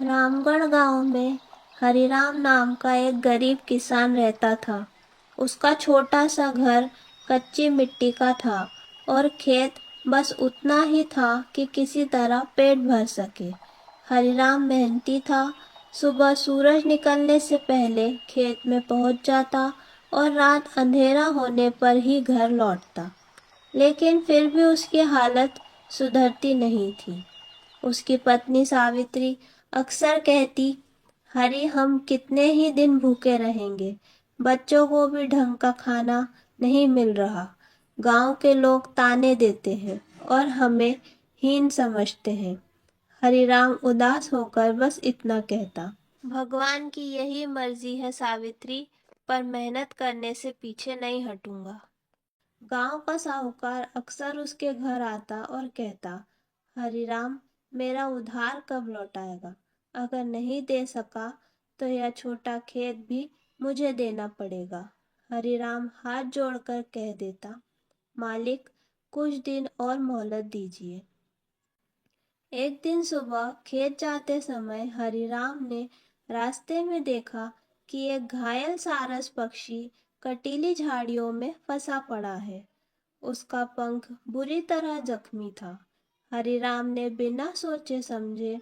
रामगढ़ गांव में हरिराम नाम का एक गरीब किसान रहता था। उसका छोटा सा घर कच्ची मिट्टी का था और खेत बस उतना ही था कि किसी तरह पेट भर सके। हरिराम मेहनती था। सुबह सूरज निकलने से पहले खेत में पहुंच जाता और रात अंधेरा होने पर ही घर लौटता। लेकिन फिर भी उसकी हालत सुधरती नहीं थी। उसकी पत्नी सावित्री अक्सर कहती, हरी हम कितने ही दिन भूखे रहेंगे। बच्चों को भी ढंग का खाना नहीं मिल रहा। गांव के लोग ताने देते हैं और हमें हीन समझते हैं। हरिराम उदास होकर बस इतना कहता, भगवान की यही मर्जी है सावित्री, पर मेहनत करने से पीछे नहीं हटूंगा। गांव का साहूकार अक्सर उसके घर आता और कहता, हरिराम मेरा उधार कब लौटाएगा? अगर नहीं दे सका तो यह छोटा खेत भी मुझे देना पड़ेगा। हरिराम हाथ जोड़कर कह देता, मालिक कुछ दिन और मोहलत दीजिए। एक दिन सुबह खेत जाते समय हरिराम ने रास्ते में देखा कि एक घायल सारस पक्षी कटीली झाड़ियों में फंसा पड़ा है। उसका पंख बुरी तरह जख्मी था। हरिराम ने बिना सोचे समझे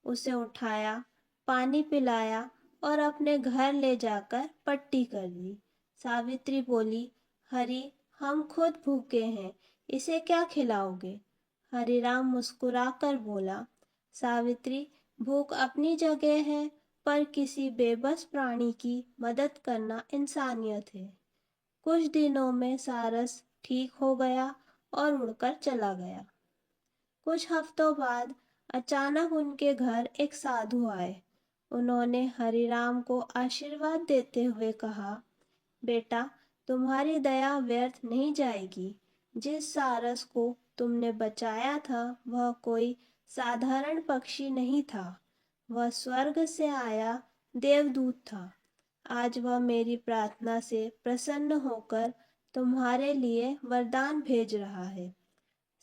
उसे उठाया, पानी पिलाया और अपने घर ले जाकर पट्टी कर दी। सावित्री बोली, हरि हम खुद भूखे हैं, इसे क्या खिलाओगे? हरिराम मुस्कुराकर बोला, सावित्री भूख अपनी जगह है, पर किसी बेबस प्राणी की मदद करना इंसानियत है। कुछ दिनों में सारस ठीक हो गया और उड़कर चला गया। कुछ हफ्तों बाद अचानक उनके घर एक साधु आए। उन्होंने हरिराम को आशीर्वाद देते हुए कहा, बेटा तुम्हारी दया व्यर्थ नहीं जाएगी। जिस सारस को तुमने बचाया था वह कोई साधारण पक्षी नहीं था, वह स्वर्ग से आया देवदूत था। आज वह मेरी प्रार्थना से प्रसन्न होकर तुम्हारे लिए वरदान भेज रहा है।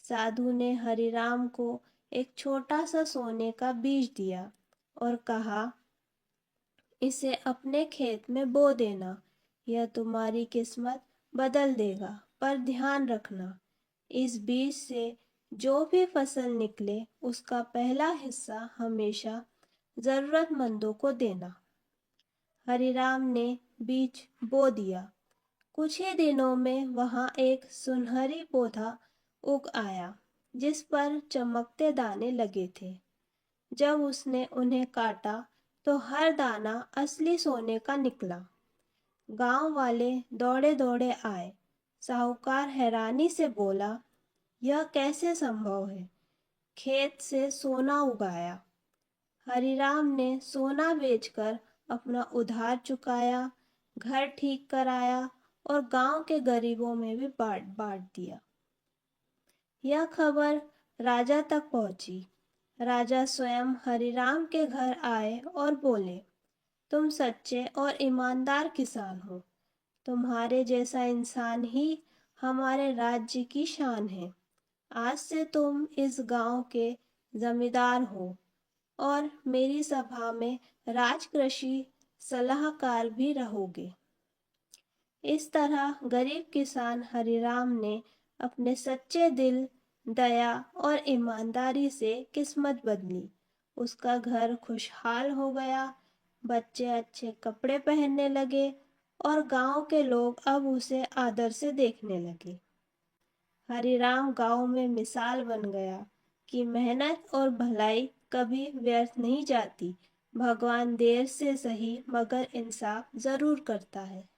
साधु ने हरिराम को एक छोटा सा सोने का बीज दिया और कहा, इसे अपने खेत में बो देना, यह तुम्हारी किस्मत बदल देगा। पर ध्यान रखना, इस बीज से जो भी फसल निकले उसका पहला हिस्सा हमेशा जरूरतमंदों को देना। हरिराम ने बीज बो दिया। कुछ ही दिनों में वहां एक सुनहरी पौधा उग आया जिस पर चमकते दाने लगे थे। जब उसने उन्हें काटा तो हर दाना असली सोने का निकला। गांव वाले दौड़े दौड़े आए। साहूकार हैरानी से बोला, यह कैसे संभव है? खेत से सोना उगाया। हरिराम ने सोना बेचकर अपना उधार चुकाया, घर ठीक कराया और गांव के गरीबों में भी बांट बांट दिया। यह खबर राजा तक पहुंची। राजा स्वयं हरिराम के घर आए और बोले, तुम सच्चे और ईमानदार किसान हो। तुम्हारे जैसा इंसान ही हमारे राज्य की शान है। आज से तुम इस गांव के जमींदार हो और मेरी सभा में राजकृषि सलाहकार भी रहोगे। इस तरह गरीब किसान हरिराम ने अपने सच्चे दिल, दया और ईमानदारी से किस्मत बदली। उसका घर खुशहाल हो गया, बच्चे अच्छे कपड़े पहनने लगे और गांव के लोग अब उसे आदर से देखने लगे। हरिराम गांव में मिसाल बन गया कि मेहनत और भलाई कभी व्यर्थ नहीं जाती। भगवान देर से सही मगर इंसाफ जरूर करता है।